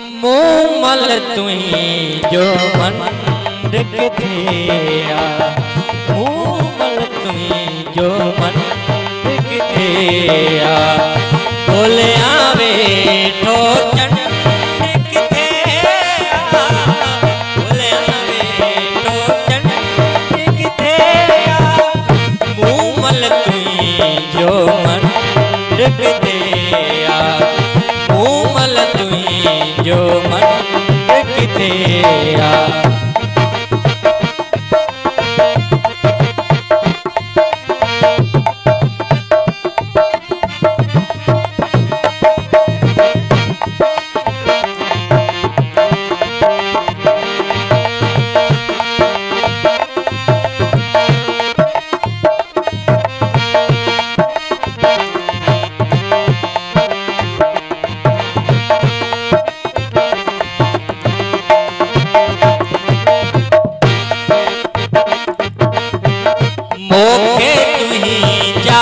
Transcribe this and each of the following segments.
मूमल तुई जो मन थे मूमल तुई जो मन थे बोले आवे ठो चंड थे बोले आवे ठो चंड थे मूमल तुई जो मन थे मूमल तुई जो मन थे मोखे तुही जा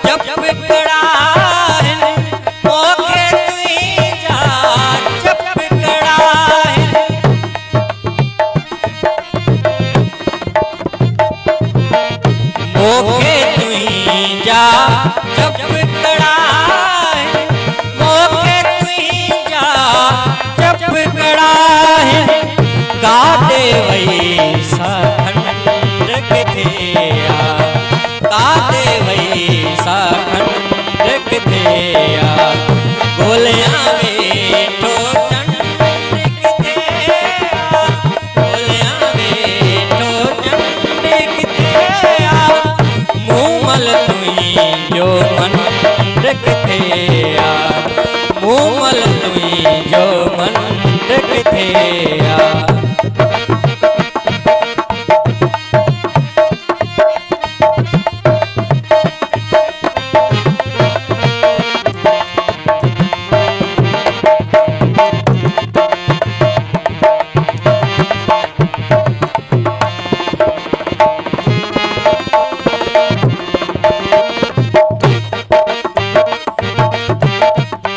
जब कड़ा है मोखे तुही जा जब कड़ा है मोखे तुही जा जब कड़ा है मोखे तुही जा जब कड़ा है गाते वही सखंड के थे काते वही सखंड थे बोले आवे ठो चंड थे बोले आवे ठो चंड थे मूमल तुई जो मन थे मूमल तुई जो मन थे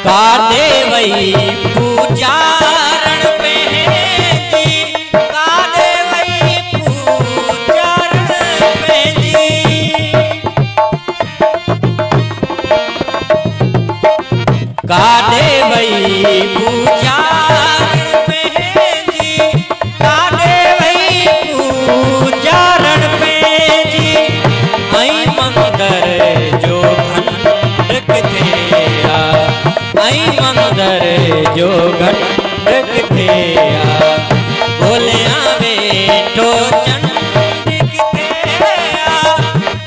कादे वही पूजारण में जी कादे वही पूजारण में जी कादे वही पूजारण में जी कादे वही पूजारण में जी आई मंदर जो खंडक थे आई मंदर जो घंटक थे बोले आवे ठो चंड थे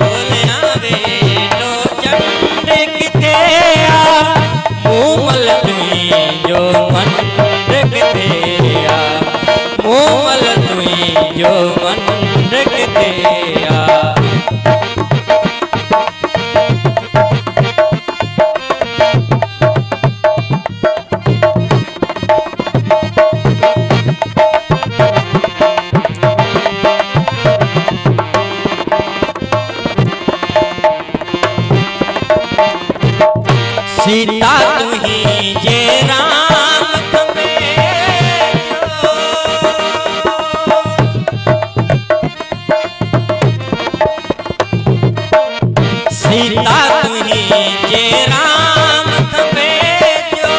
बोले आवे ठो चंड थे मूमल तुई जो मन थे मूमल तुई जो मन थे सीता तुही जे राम सीता तुही जे राम जो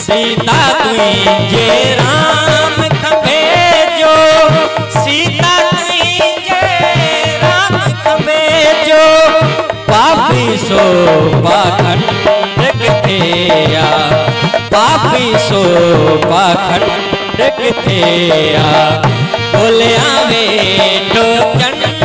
सीता तुई जे राम खबे जो सीता तुई जे राम खबे जो पापी सो पाखंड थे पापी सो पाखंड थे बोले आवे ठो चंड